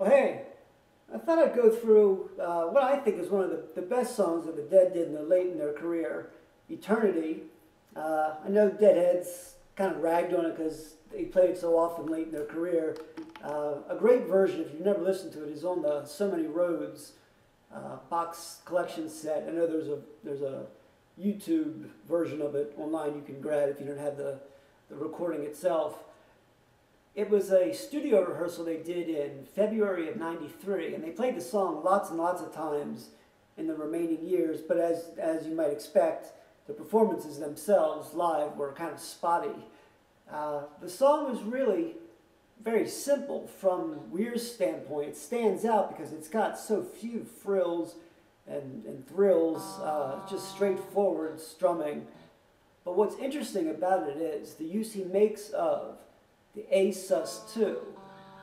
Well, hey, I thought I'd go through what I think is one of the best songs that the Dead did late in their career, Eternity. I know Deadheads kind of ragged on it because they played it so often late in their career. A great version, if you've never listened to it, is on the So Many Roads box collection set. I know there's a YouTube version of it online you can grab if you don't have the recording itself. It was a studio rehearsal they did in February of '93, and they played the song lots and lots of times in the remaining years, but as you might expect, the performances themselves live were kind of spotty. The song was really very simple from Weir's standpoint. It stands out because it's got so few frills and thrills, just straightforward strumming. But what's interesting about it is the use he makes of the A sus2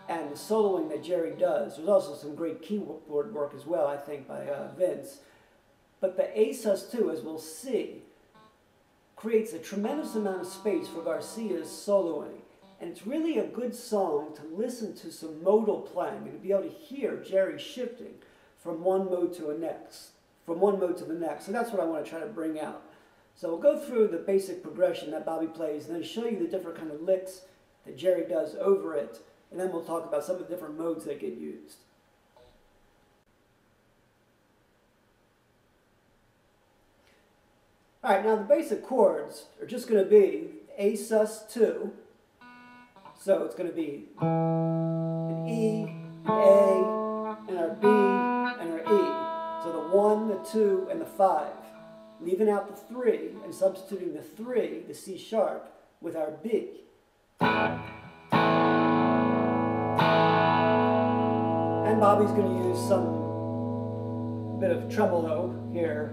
and the soloing that Jerry does. There's also some great keyboard work as well, I think, by Vince. But the A sus2, as we'll see, creates a tremendous amount of space for Garcia's soloing. And it's really a good song to listen to some modal playing and to be able to hear Jerry shifting from one mode to the next. And that's what I want to try to bring out. So we'll go through the basic progression that Bobby plays and then show you the different kind of licks that Jerry does over it, and then we'll talk about some of the different modes that get used. Alright, now the basic chords are just going to be A sus2, so it's going to be an E, an A, and our B, and our E. So the 1, the 2, and the 5. Leaving out the 3 and substituting the 3, the C sharp, with our B. And Bobby's going to use some bit of tremolo here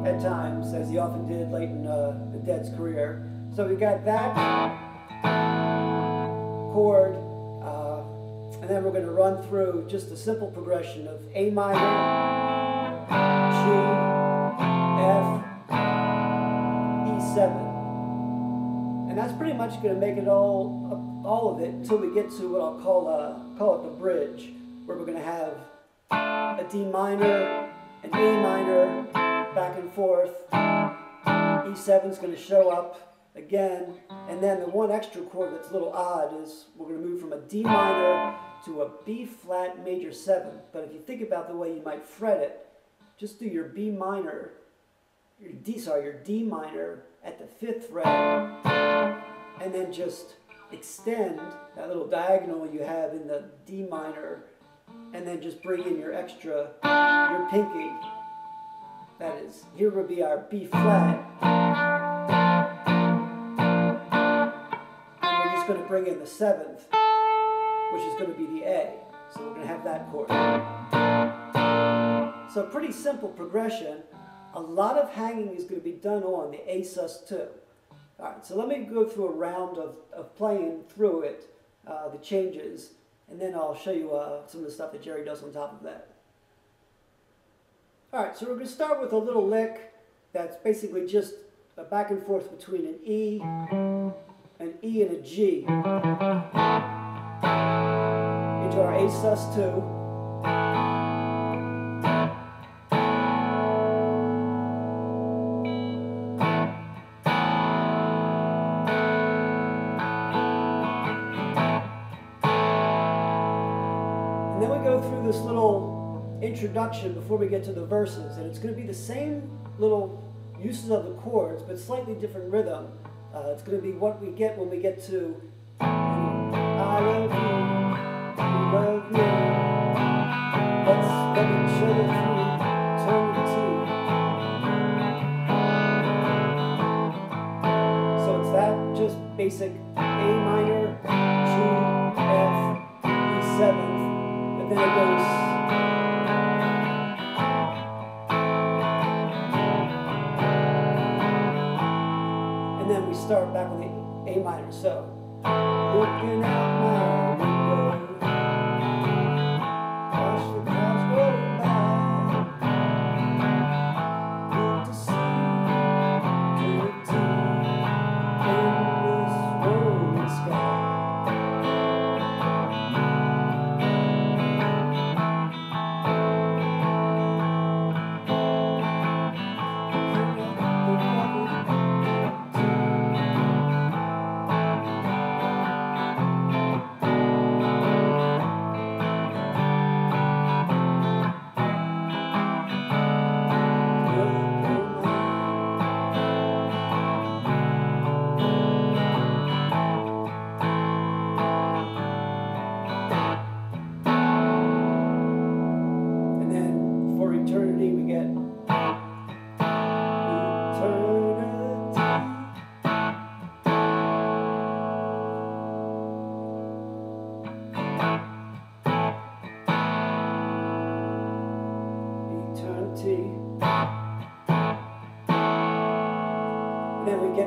at times, as he often did late in the Dead's career. So we got that chord, and then we're going to run through just a simple progression of A minor, G, F, E7. And that's pretty much going to make it all of it until we get to what I'll call it the bridge, where we're going to have a D minor, an A minor, back and forth. E7 is going to show up again, and then the one extra chord that's a little odd is we're going to move from a D minor to a B flat major 7. But if you think about the way you might fret it, just do your B minor, your D minor at the 5th fret, and then just extend that little diagonal you have in the D minor, and then just bring in your extra, your pinky. That is, here would be our B flat, and we're just going to bring in the 7th, which is going to be the A. So we're going to have that chord. So pretty simple progression. A lot of hanging is going to be done on the A sus2. Alright, so let me go through a round of playing through it, the changes, and then I'll show you some of the stuff that Jerry does on top of that. Alright, so we're going to start with a little lick that's basically just a back and forth between an E, and a G into our A sus2. And then we go through this little introduction before we get to the verses, and it's going to be the same little uses of the chords but slightly different rhythm. It's going to be what we get when we get to I love you, you love me, let's love each other through eternity. So it's that just basic A minor, G, F, E7, and then it goes start back with the A minor. So, looking out my window, watch the clouds go by, good to see, good to endless rolling sky.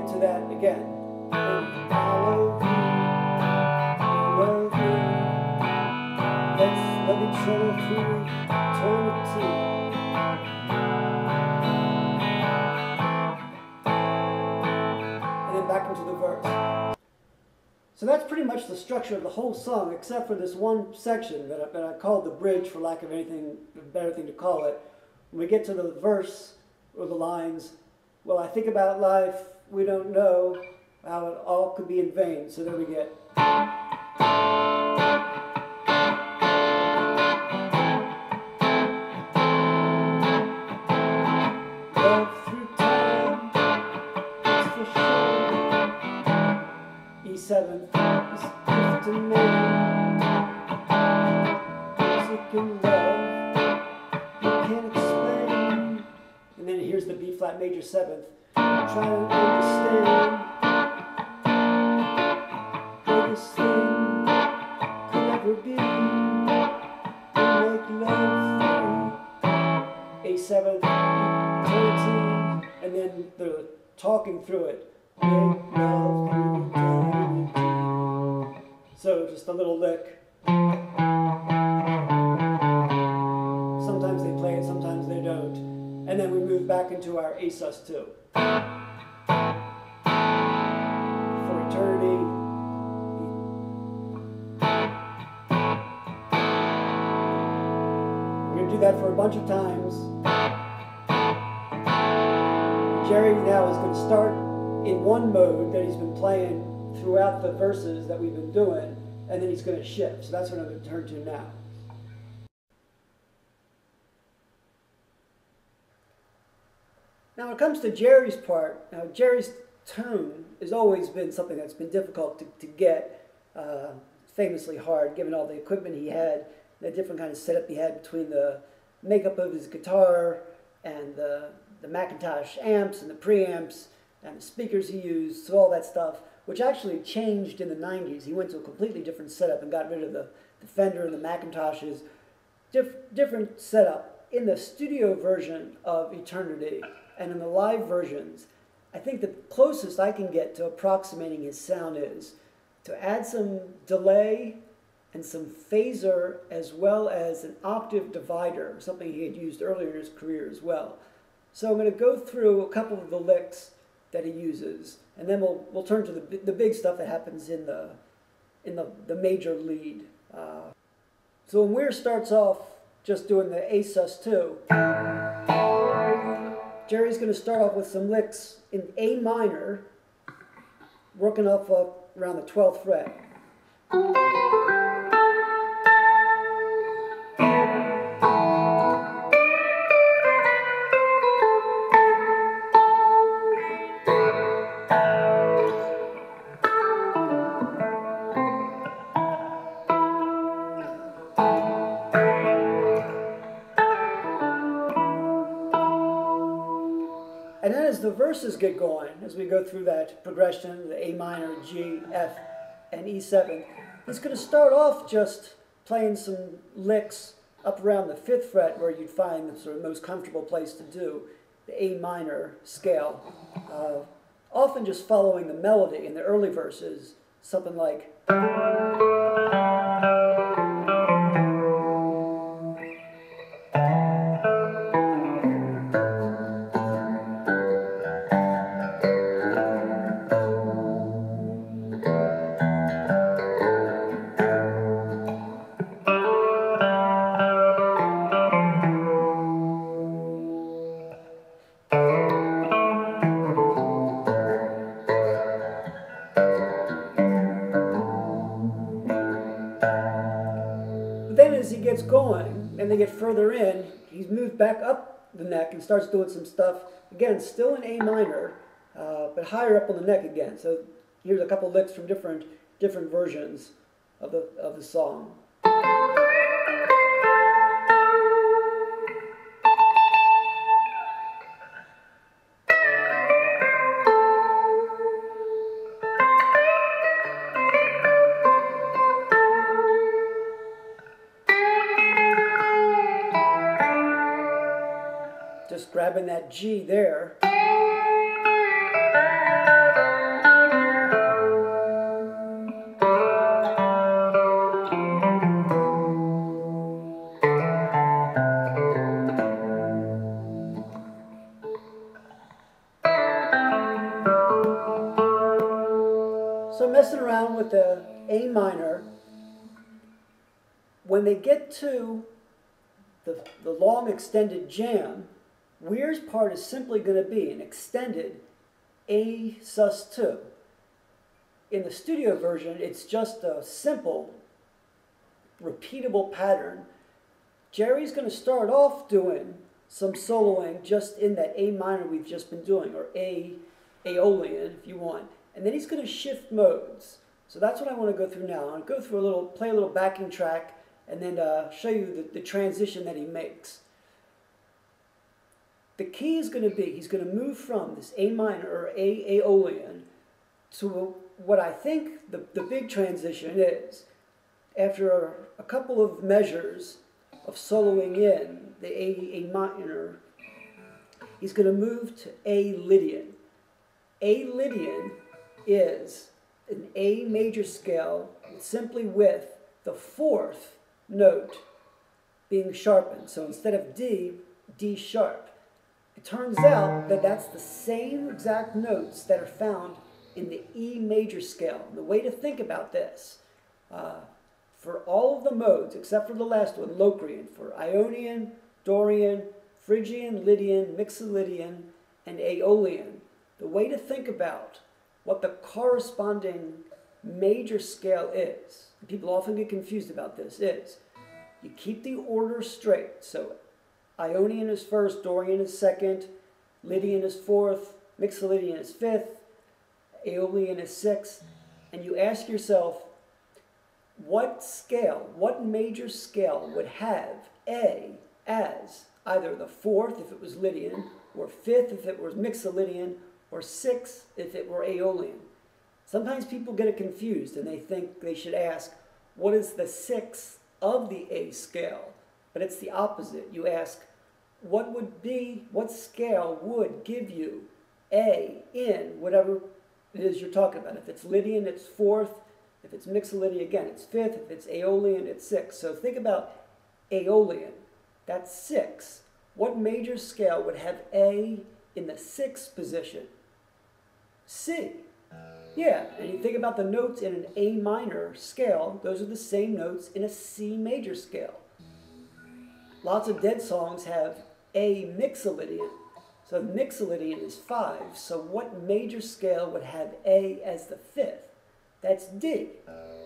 get to that again. And I love you, let's love each other through eternity. And then back into the verse. So that's pretty much the structure of the whole song, except for this one section that I called the bridge, for lack of anything, a better thing to call it. When we get to the verse, or the lines, well, I think about life, we don't know how it all could be in vain. So there we get. Love through time, that's for sure. E7 is gift to me. Music and love, you can't explain. And then here's the B flat major 7th. Try to understand what this thing could ever be. And make love through A7, eternity, and then the talking through it. Make love through eternity. So just a little lick. Sometimes they play it, sometimes they don't. And then we move back into our A sus2. For eternity. We're going to do that for a bunch of times. Jerry now is going to start in one mode that he's been playing throughout the verses that we've been doing, and then he's going to shift. So that's what I'm going to turn to now. Now, when it comes to Jerry's part, now Jerry's tone has always been something that's been difficult to get, famously hard, given all the equipment he had, the different kind of setup he had between the makeup of his guitar and the Macintosh amps and the preamps and the speakers he used, so all that stuff, which actually changed in the 90s. He went to a completely different setup and got rid of the Fender and the Macintoshes. Different setup. In the studio version of Eternity and in the live versions, I think the closest I can get to approximating his sound is to add some delay and some phaser, as well as an octave divider, something he had used earlier in his career as well. So I'm going to go through a couple of the licks that he uses, and then we'll turn to the big stuff that happens in the major lead. So when Weir starts off just doing the A sus2, Jerry's going to start off with some licks in A minor, working up around the 12th fret. And then as the verses get going, as we go through that progression, the A minor, G, F, and E7, he's going to start off just playing some licks up around the 5th fret, where you'd find the sort of most comfortable place to do the A minor scale. Often just following the melody in the early verses, something like... Then as he gets going, and they get further in, he's moved back up the neck and starts doing some stuff, again, still in A minor, but higher up on the neck again. So here's a couple licks from different versions of the song. Just grabbing that G there. So messing around with the A minor, when they get to the long extended jam, Weir's part is simply going to be an extended A sus2. In the studio version, it's just a simple, repeatable pattern. Jerry's going to start off doing some soloing just in that A minor we've just been doing, or Aeolian if you want. And then he's going to shift modes. So that's what I want to go through now. I'll go through play a little backing track, and then show you the transition that he makes. The key is going to be, he's going to move from this A minor or Aeolian to what I think the big transition is. After a couple of measures of soloing in the A minor, he's going to move to A Lydian. A Lydian is an A major scale simply with the fourth note being sharpened. So instead of D, D sharp. It turns out that that's the same exact notes that are found in the E major scale. And the way to think about this, for all of the modes, except for the last one, Locrian, for Ionian, Dorian, Phrygian, Lydian, Mixolydian, and Aeolian, the way to think about what the corresponding major scale is, and people often get confused about this, is you keep the order straight. So Ionian is first, Dorian is second, Lydian is fourth, Mixolydian is fifth, Aeolian is sixth, and you ask yourself, what scale, what major scale would have A as either the fourth if it was Lydian, or fifth if it was Mixolydian, or sixth if it were Aeolian? Sometimes people get it confused and they think they should ask, what is the sixth of the A scale? But it's the opposite. You ask, what scale would give you A in whatever it is you're talking about? If it's Lydian, it's fourth. If it's Mixolydian, again, it's fifth. If it's Aeolian, it's sixth. So think about Aeolian. That's six. What major scale would have A in the sixth position? C. Yeah, and you think about the notes in an A minor scale, those are the same notes in a C major scale. Lots of Dead songs have A Mixolydian. So Mixolydian is 5. So what major scale would have A as the fifth? That's D,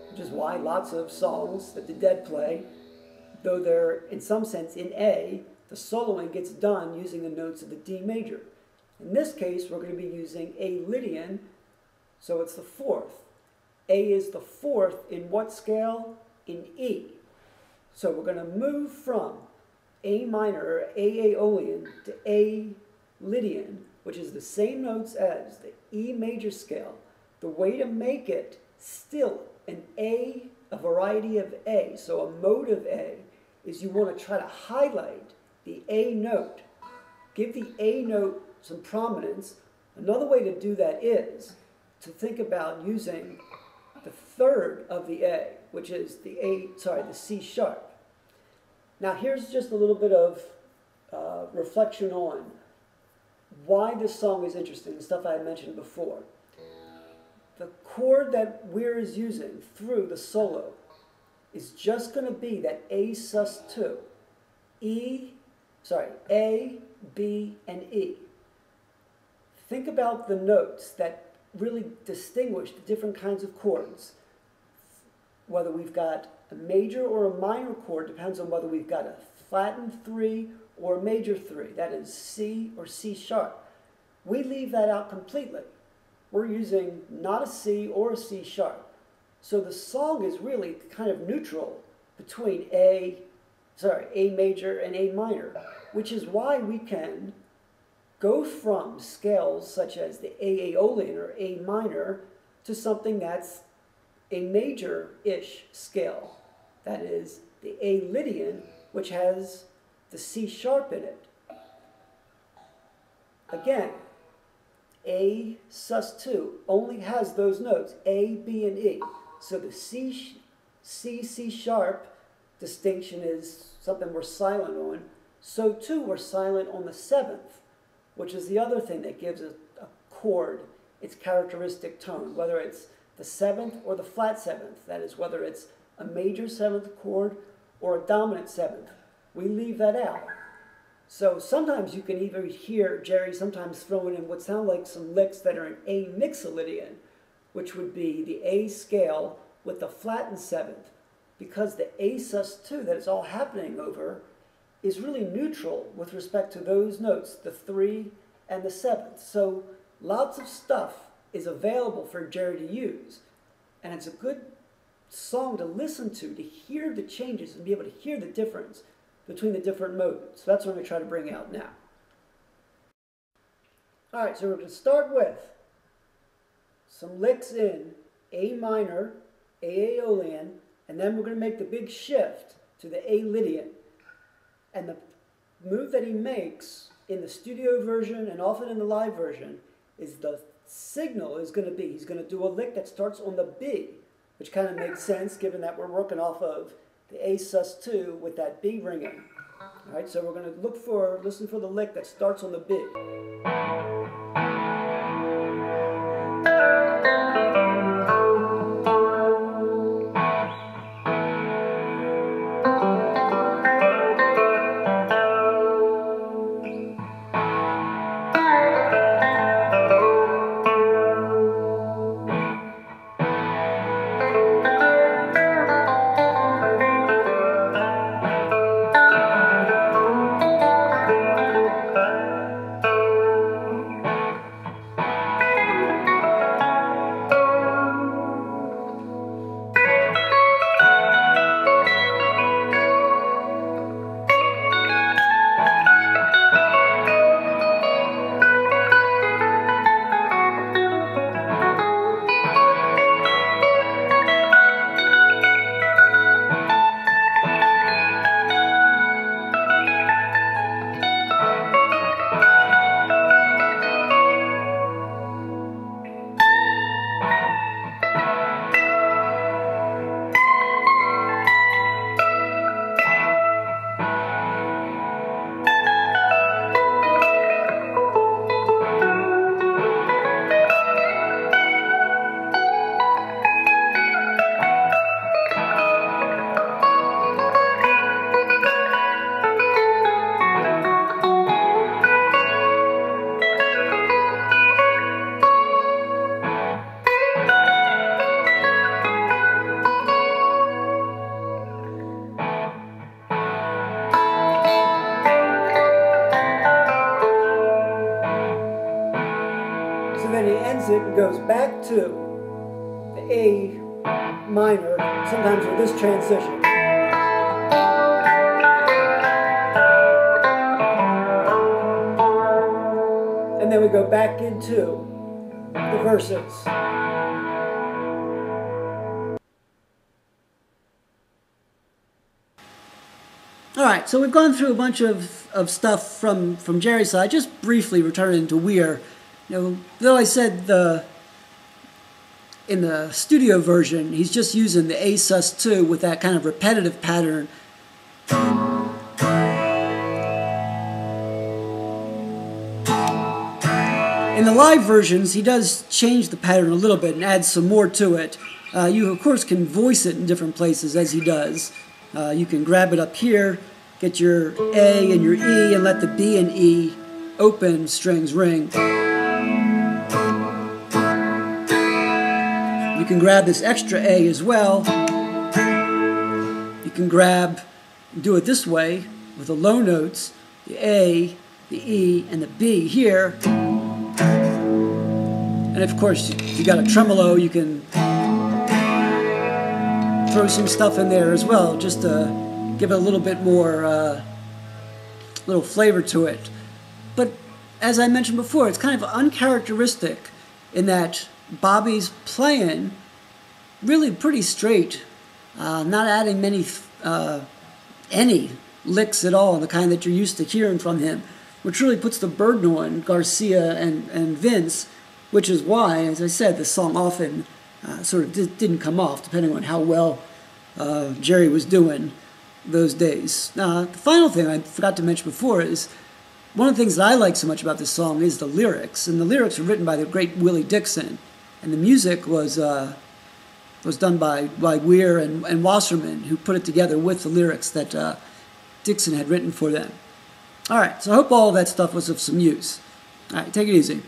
which is why lots of songs that the Dead play, though they're in some sense in A, the soloing gets done using the notes of the D major. In this case, we're going to be using A Lydian, so it's the fourth. A is the fourth in what scale? In E. So we're going to move from A minor or A Aeolian to A Lydian, which is the same notes as the E major scale. The way to make it still an A, a variety of A, so a mode of A, is you want to try to highlight the A note. Give the A note some prominence. Another way to do that is to think about using the third of the A, which is the C sharp. Now here's just a little bit of reflection on why this song is interesting, the stuff I had mentioned before. The chord that Weir is using through the solo is just going to be that A sus2. A, B, and E. Think about the notes that really distinguish the different kinds of chords. Whether we've got a major or a minor chord depends on whether we've got a flattened 3 or a major 3. That is C or C sharp. We leave that out completely. We're using not a C or a C sharp. So the song is really kind of neutral between A major and A minor, which is why we can go from scales such as the A Aeolian or A minor to something that's a major-ish scale. That is the A Lydian, which has the C sharp in it. Again, A sus2 only has those notes, A, B, and E. So the C sharp distinction is something we're silent on. So too we're silent on the seventh, which is the other thing that gives a chord its characteristic tone, whether it's the 7th or the flat 7th. That is, whether it's a major 7th chord or a dominant 7th. We leave that out. So sometimes you can even hear Jerry sometimes throwing in what sound like some licks that are in A mixolydian, which would be the A scale with the flattened 7th, because the A sus2 that it's all happening over is really neutral with respect to those notes, the 3 and the 7th. So lots of stuff is available for Jerry to use, and it's a good song to listen to hear the changes and be able to hear the difference between the different modes. So that's what I'm going to try to bring out now. All right, so we're going to start with some licks in A minor, A aeolian, and then we're going to make the big shift to the A Lydian. And the move that he makes in the studio version and often in the live version is the signal is going to be, he's going to do a lick that starts on the B, which kind of makes sense given that we're working off of the A sus2 with that B ringing. All right, so we're going to listen for the lick that starts on the B. It and goes back to the A minor, sometimes with this transition. And then we go back into the verses. All right, so we've gone through a bunch of stuff from Jerry's side. Just briefly returning to Weir. You know, though I said in the studio version, he's just using the A sus2 with that kind of repetitive pattern. In the live versions, he does change the pattern a little bit and add some more to it. You, of course, can voice it in different places as he does. You can grab it up here, get your A and your E, and let the B and E open strings ring. You can grab this extra A as well. You can do it this way with the low notes, the A, the E, and the B here. And of course, if you got a tremolo, you can throw some stuff in there as well, just to give it a little bit more, little flavor to it. But as I mentioned before, it's kind of uncharacteristic in that Bobby's playing really pretty straight, not adding any licks at all, the kind that you're used to hearing from him, which really puts the burden on Garcia and Vince, which is why, as I said, the song often sort of didn't come off, depending on how well Jerry was doing those days. The final thing I forgot to mention before is one of the things that I like so much about this song is the lyrics. And the lyrics were written by the great Willie Dixon. And the music was was done by Weir and Wasserman, who put it together with the lyrics that Dixon had written for them. All right, so I hope all of that stuff was of some use. All right, take it easy.